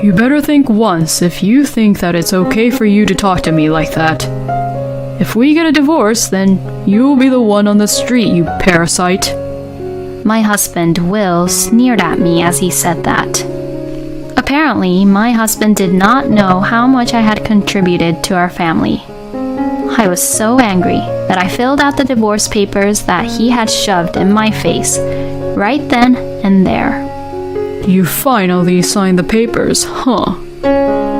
You better think once if you think that it's okay for you to talk to me like that. If we get a divorce, then you'll be the one on the street, you parasite. My husband, Will, sneered at me as he said that. Apparently, my husband did not know how much I had contributed to our family. I was so angry that I filled out the divorce papers that he had shoved in my face, right then and there. You finally signed the papers, huh?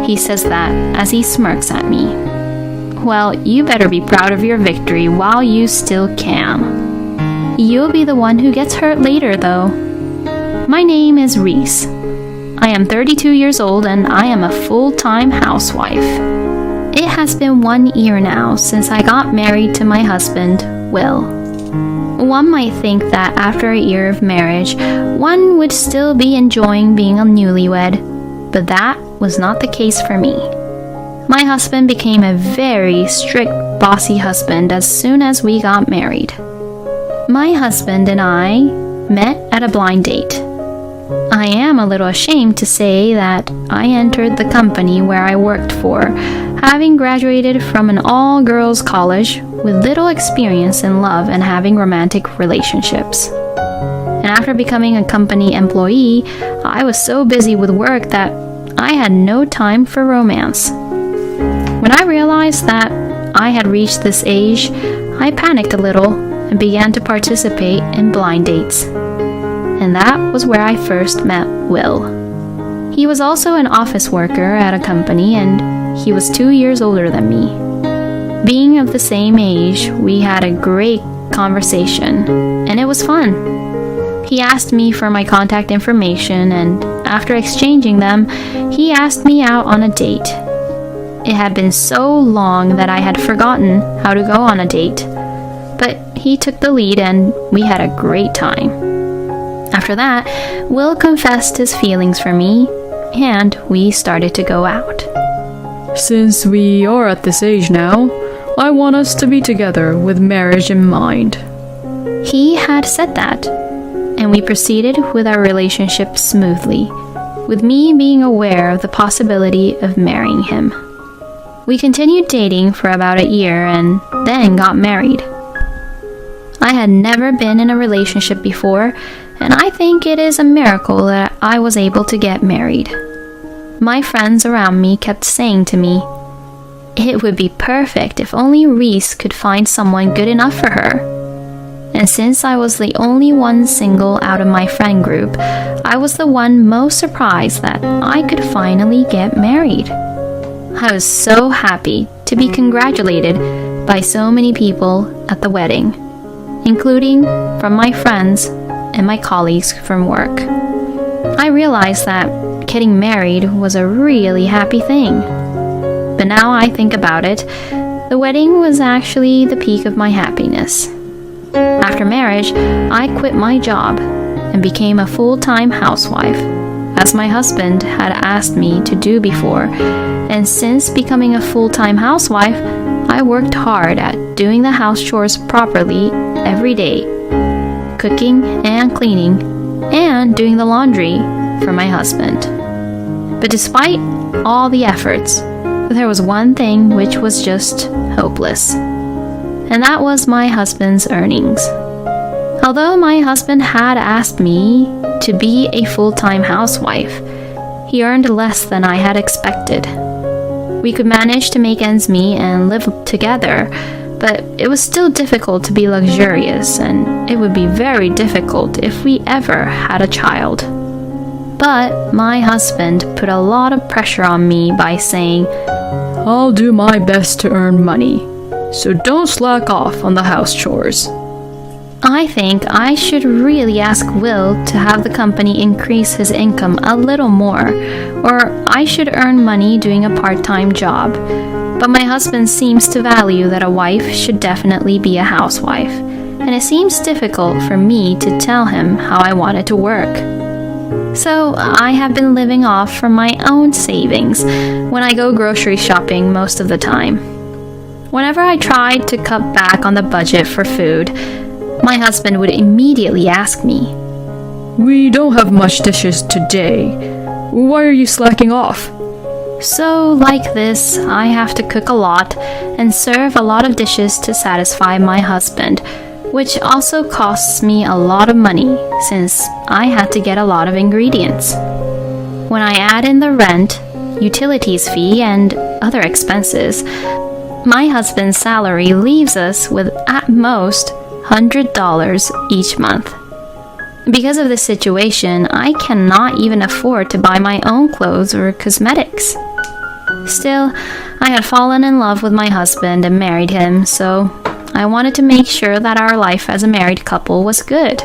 He says that as he smirks at me. Well, you better be proud of your victory while you still can. You'll be the one who gets hurt later, though. My name is Reese. I am 32 years old and I am a full-time housewife. It has been 1 year now since I got married to my husband, Will. One might think that after a year of marriage, one would still be enjoying being a newlywed, but that was not the case for me. My husband became a very strict, bossy husband as soon as we got married. My husband and I met at a blind date. I am a little ashamed to say that I entered the company where I worked for, having graduated from an all-girls college with little experience in love and having romantic relationships. And after becoming a company employee, I was so busy with work that I had no time for romance. When I realized that I had reached this age, I panicked a little and began to participate in blind dates. And that was where I first met Will. He was also an office worker at a company and he was 2 years older than me. Being of the same age, we had a great conversation and it was fun. He asked me for my contact information and after exchanging them, he asked me out on a date. It had been so long that I had forgotten how to go on a date, but he took the lead and we had a great time. After that, Will confessed his feelings for me, and we started to go out. Since we are at this age now, I want us to be together with marriage in mind. He had said that, and we proceeded with our relationship smoothly, with me being aware of the possibility of marrying him. We continued dating for about a year and then got married. I had never been in a relationship before, and I think it is a miracle that I was able to get married. My friends around me kept saying to me, it would be perfect if only Reese could find someone good enough for her. And since I was the only one single out of my friend group, I was the one most surprised that I could finally get married. I was so happy to be congratulated by so many people at the wedding, including from my friends and my colleagues from work. I realized that getting married was a really happy thing. But now I think about it, the wedding was actually the peak of my happiness. After marriage, I quit my job and became a full-time housewife, as my husband had asked me to do before, and since becoming a full-time housewife, I worked hard at doing the house chores properly every day, cooking and cleaning, and doing the laundry for my husband. But despite all the efforts, there was one thing which was just hopeless, and that was my husband's earnings. Although my husband had asked me to be a full-time housewife, he earned less than I had expected. We could manage to make ends meet and live together, but it was still difficult to be luxurious, and it would be very difficult if we ever had a child. But my husband put a lot of pressure on me by saying, I'll do my best to earn money, so don't slack off on the house chores. I think I should really ask Will to have the company increase his income a little more, or I should earn money doing a part-time job. But my husband seems to value that a wife should definitely be a housewife, and it seems difficult for me to tell him how I want it to work. So I have been living off from my own savings when I go grocery shopping most of the time. Whenever I tried to cut back on the budget for food, my husband would immediately ask me, We don't have much dishes today. Why are you slacking off? So, like this, I have to cook a lot and serve a lot of dishes to satisfy my husband, which also costs me a lot of money since I had to get a lot of ingredients. When I add in the rent, utilities fee, and other expenses, my husband's salary leaves us with at most $100 each month. Because of this situation, I cannot even afford to buy my own clothes or cosmetics. Still, I had fallen in love with my husband and married him, so I wanted to make sure that our life as a married couple was good.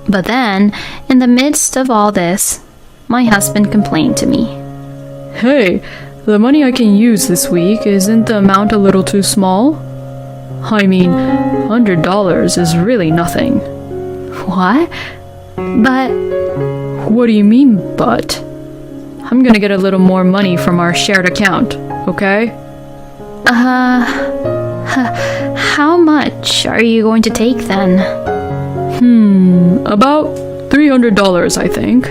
But then, in the midst of all this, my husband complained to me. Hey, the money I can use this week, isn't the amount a little too small? I mean, $100 is really nothing. What? But... What do you mean, but? I'm gonna get a little more money from our shared account, okay? How much are you going to take then? About $300, I think.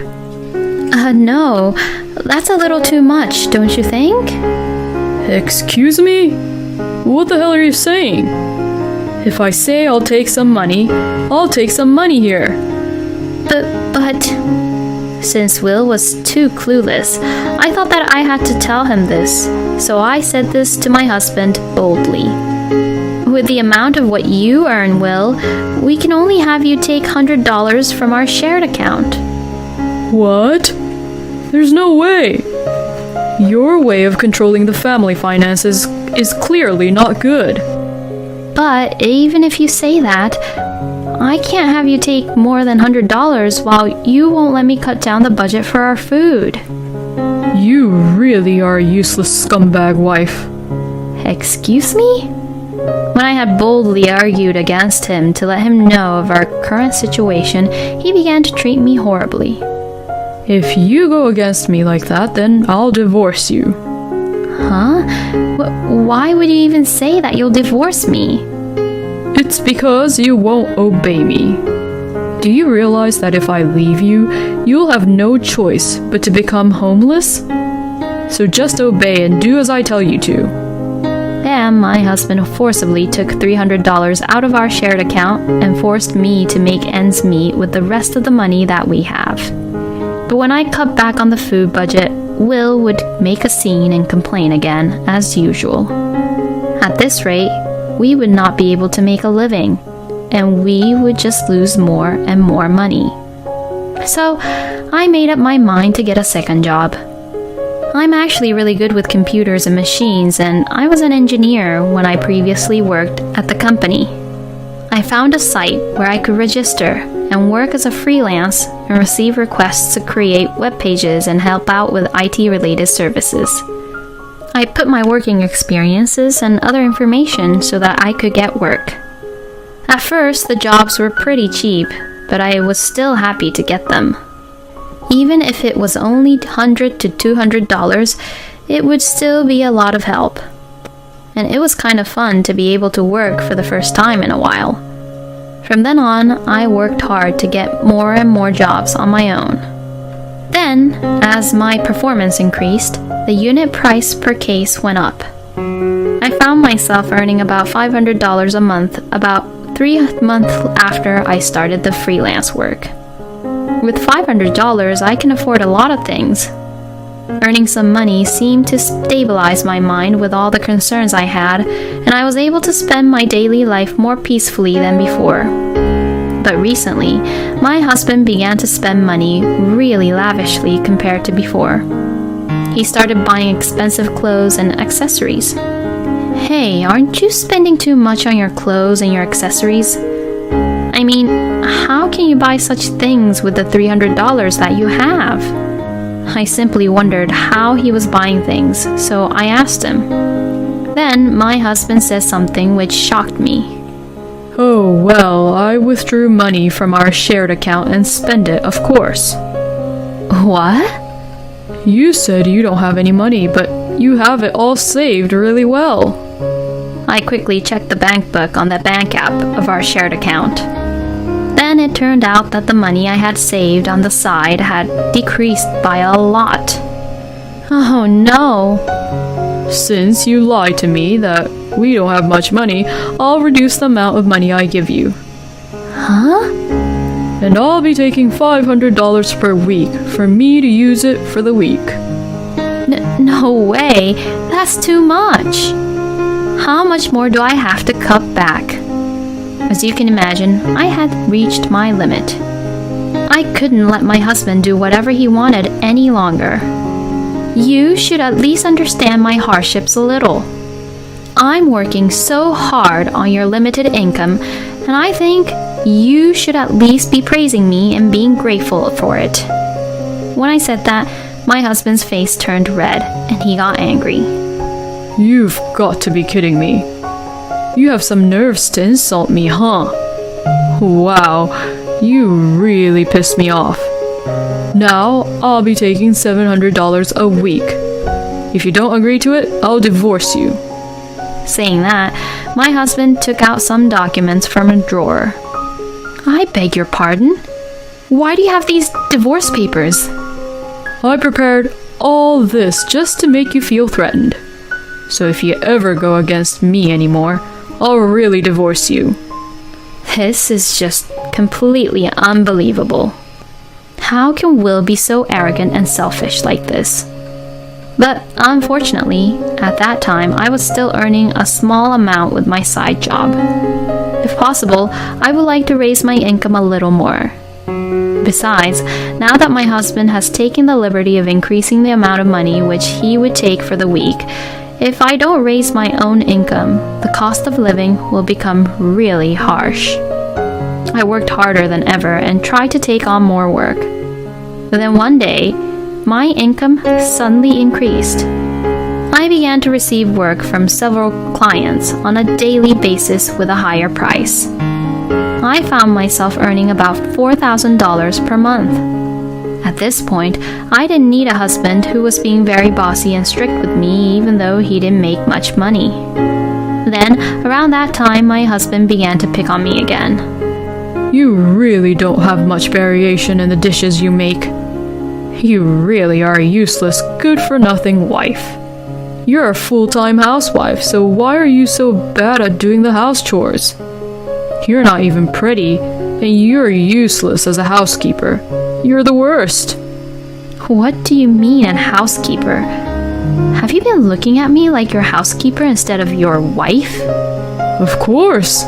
No, that's a little too much, don't you think? Excuse me? What the hell are you saying? If I say I'll take some money, I'll take some money here. But... Since Will was too clueless, I thought that I had to tell him this, so I said this to my husband boldly. With the amount of what you earn, Will, we can only have you take $100 from our shared account. What? There's no way. Your way of controlling the family finances is clearly not good. But even if you say that, I can't have you take more than $100 while you won't let me cut down the budget for our food. You really are a useless scumbag wife. Excuse me? When I had boldly argued against him to let him know of our current situation, he began to treat me horribly. If you go against me like that, then I'll divorce you. Huh? Why would you even say that you'll divorce me? It's because you won't obey me. Do you realize that if I leave you, you'll have no choice but to become homeless? So just obey and do as I tell you to. And my husband forcibly took $300 out of our shared account and forced me to make ends meet with the rest of the money that we have. But when I cut back on the food budget, Will would make a scene and complain again, as usual. At this rate, we would not be able to make a living, and we would just lose more and more money. So, I made up my mind to get a second job. I'm actually really good with computers and machines, and I was an engineer when I previously worked at the company. I found a site where I could register and work as a freelance and receive requests to create web pages and help out with IT-related services. I put my working experiences and other information so that I could get work. At first, the jobs were pretty cheap, but I was still happy to get them. Even if it was only $100 to $200, it would still be a lot of help. And it was kind of fun to be able to work for the first time in a while. From then on, I worked hard to get more and more jobs on my own. Then, as my performance increased, the unit price per case went up. I found myself earning about $500 a month about 3 months after I started the freelance work. With $500, I can afford a lot of things. Earning some money seemed to stabilize my mind with all the concerns I had, and I was able to spend my daily life more peacefully than before. But recently, my husband began to spend money really lavishly compared to before. He started buying expensive clothes and accessories. Hey, aren't you spending too much on your clothes and your accessories? I mean, how can you buy such things with the $300 that you have? I simply wondered how he was buying things, so I asked him. Then my husband said something which shocked me. Oh, well, I withdrew money from our shared account and spent it, of course. What? You said you don't have any money, but you have it all saved really well. I quickly checked the bank book on the bank app of our shared account. Then it turned out that the money I had saved on the side had decreased by a lot. Oh no. Since you lied to me that we don't have much money, I'll reduce the amount of money I give you. Huh? And I'll be taking $500 per week for me to use it for the week. No way. That's too much. How much more do I have to cut back? As you can imagine, I had reached my limit. I couldn't let my husband do whatever he wanted any longer. You should at least understand my hardships a little. I'm working so hard on your limited income, and I think you should at least be praising me and being grateful for it. When I said that, my husband's face turned red, and he got angry. You've got to be kidding me. You have some nerves to insult me, huh? Wow, you really pissed me off. Now, I'll be taking $700 a week. If you don't agree to it, I'll divorce you. Saying that, my husband took out some documents from a drawer. I beg your pardon? Why do you have these divorce papers? I prepared all this just to make you feel threatened. So if you ever go against me anymore, I'll really divorce you. This is just completely unbelievable. How can Will be so arrogant and selfish like this? But unfortunately, at that time, I was still earning a small amount with my side job. If possible, I would like to raise my income a little more. Besides, now that my husband has taken the liberty of increasing the amount of money which he would take for the week, if I don't raise my own income, the cost of living will become really harsh. I worked harder than ever and tried to take on more work. But then one day, my income suddenly increased. I began to receive work from several clients on a daily basis with a higher price. I found myself earning about $4,000 per month. At this point, I didn't need a husband who was being very bossy and strict with me even though he didn't make much money. Then, around that time, my husband began to pick on me again. You really don't have much variation in the dishes you make. You really are a useless, good-for-nothing wife. You're a full-time housewife, so why are you so bad at doing the house chores? You're not even pretty, and you're useless as a housekeeper. You're the worst. What do you mean, a housekeeper? Have you been looking at me like your housekeeper instead of your wife? Of course.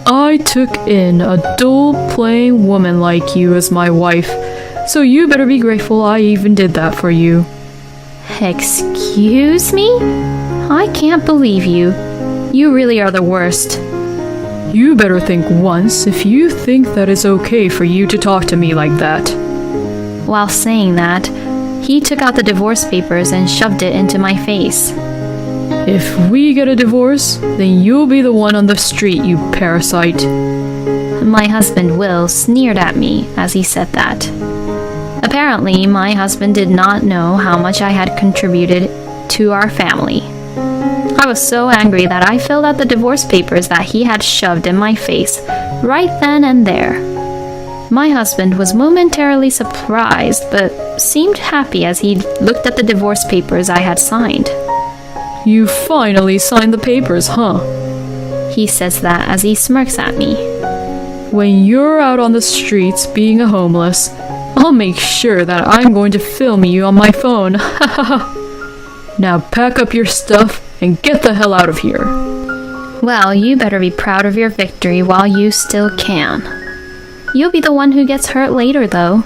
I took in a dull, plain woman like you as my wife, so you better be grateful I even did that for you. Excuse me? I can't believe you. You really are the worst. You better think once if you think that it's okay for you to talk to me like that. While saying that, he took out the divorce papers and shoved it into my face. If we get a divorce, then you'll be the one on the street, you parasite. My husband Will sneered at me as he said that. Apparently, my husband did not know how much I had contributed to our family. I was so angry that I filled out the divorce papers that he had shoved in my face right then and there. My husband was momentarily surprised but seemed happy as he looked at the divorce papers I had signed. You finally signed the papers, huh? He says that as he smirks at me. When you're out on the streets being a homeless, I'll make sure that I'm going to film you on my phone. Now pack up your stuff and get the hell out of here. Well, you better be proud of your victory while you still can. You'll be the one who gets hurt later, though.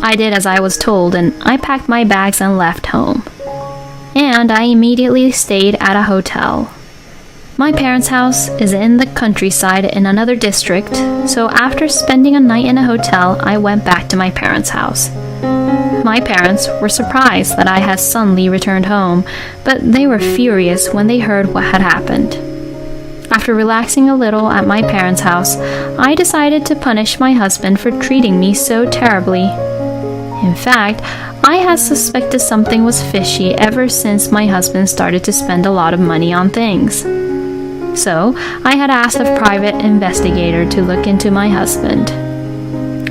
I did as I was told, and I packed my bags and left home. And I immediately stayed at a hotel. My parents' house is in the countryside in another district, so after spending a night in a hotel, I went back to my parents' house. My parents were surprised that I had suddenly returned home, but they were furious when they heard what had happened. After relaxing a little at my parents' house, I decided to punish my husband for treating me so terribly. In fact, I had suspected something was fishy ever since my husband started to spend a lot of money on things. So I had asked a private investigator to look into my husband.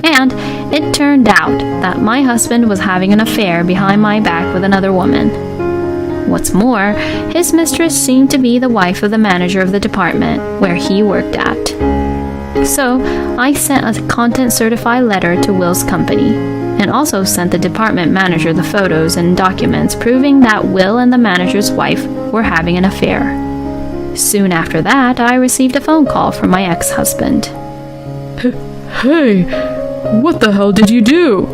And it turned out that my husband was having an affair behind my back with another woman. What's more, his mistress seemed to be the wife of the manager of the department where he worked at. So I sent a content-certified letter to Will's company, and also sent the department manager the photos and documents proving that Will and the manager's wife were having an affair. Soon after that, I received a phone call from my ex-husband. Hey, what the hell did you do?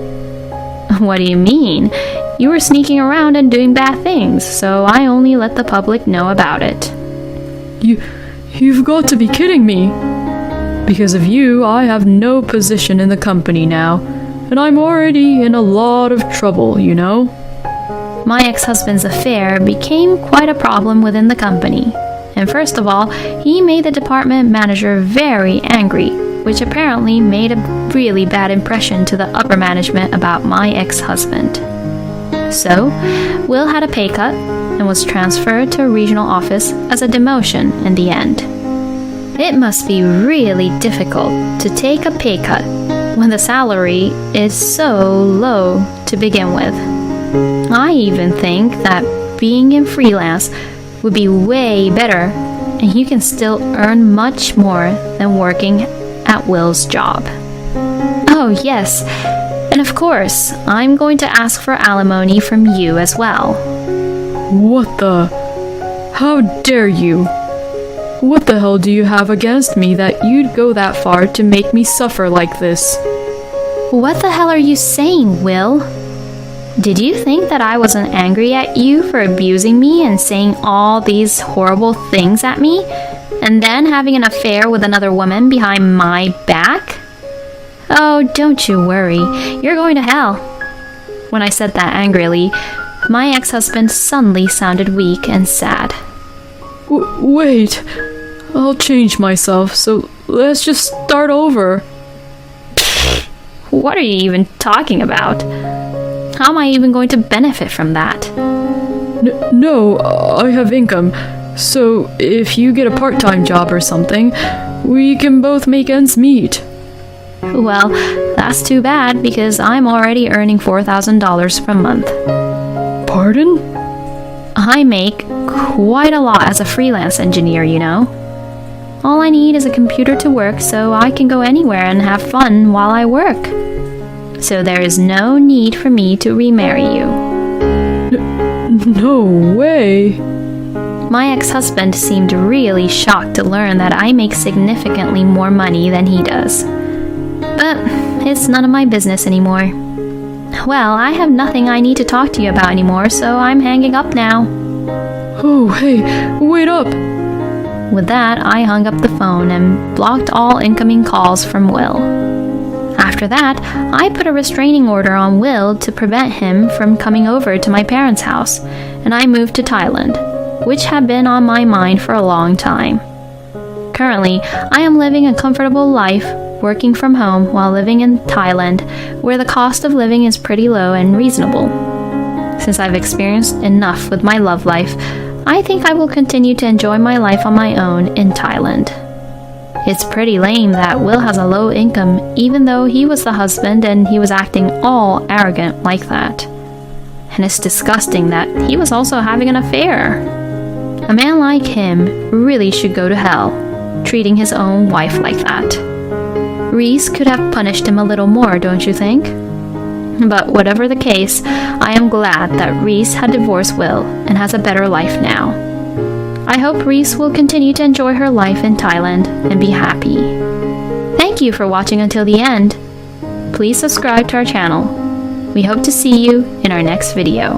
What do you mean? You were sneaking around and doing bad things, so I only let the public know about it. You've got to be kidding me. Because of you, I have no position in the company now, and I'm already in a lot of trouble, you know? My ex-husband's affair became quite a problem within the company. And first of all, he made the department manager very angry, which apparently made a really bad impression to the upper management about my ex-husband. So, Will had a pay cut and was transferred to a regional office as a demotion in the end. It must be really difficult to take a pay cut when the salary is so low to begin with. I even think that being in freelance would be way better, and you can still earn much more than working at Will's job. Oh yes, and of course, I'm going to ask for alimony from you as well. What the? How dare you? What the hell do you have against me that you'd go that far to make me suffer like this? What the hell are you saying, Will? Did you think that I wasn't angry at you for abusing me and saying all these horrible things at me, and then having an affair with another woman behind my back? Oh, don't you worry, you're going to hell. When I said that angrily, my ex-husband suddenly sounded weak and sad. Wait, I'll change myself, so let's just start over. What are you even talking about? How am I even going to benefit from that? No, I have income, so if you get a part-time job or something, we can both make ends meet. Well, that's too bad because I'm already earning $4,000 per month. Pardon? I make quite a lot as a freelance engineer, you know. All I need is a computer to work so I can go anywhere and have fun while I work. So there is no need for me to remarry you. No way. My ex-husband seemed really shocked to learn that I make significantly more money than he does. But it's none of my business anymore. Well, I have nothing I need to talk to you about anymore, so I'm hanging up now. Oh, hey, wait up. With that, I hung up the phone and blocked all incoming calls from Will. After that, I put a restraining order on Will to prevent him from coming over to my parents' house, and I moved to Thailand, which had been on my mind for a long time. Currently, I am living a comfortable life, working from home while living in Thailand, where the cost of living is pretty low and reasonable. Since I've experienced enough with my love life, I think I will continue to enjoy my life on my own in Thailand. It's pretty lame that Will has a low income even though he was the husband and he was acting all arrogant like that. And it's disgusting that he was also having an affair. A man like him really should go to hell, treating his own wife like that. Reese could have punished him a little more, don't you think? But whatever the case, I am glad that Reese had divorced Will and has a better life now. I hope Reese will continue to enjoy her life in Thailand and be happy. Thank you for watching until the end. Please subscribe to our channel. We hope to see you in our next video.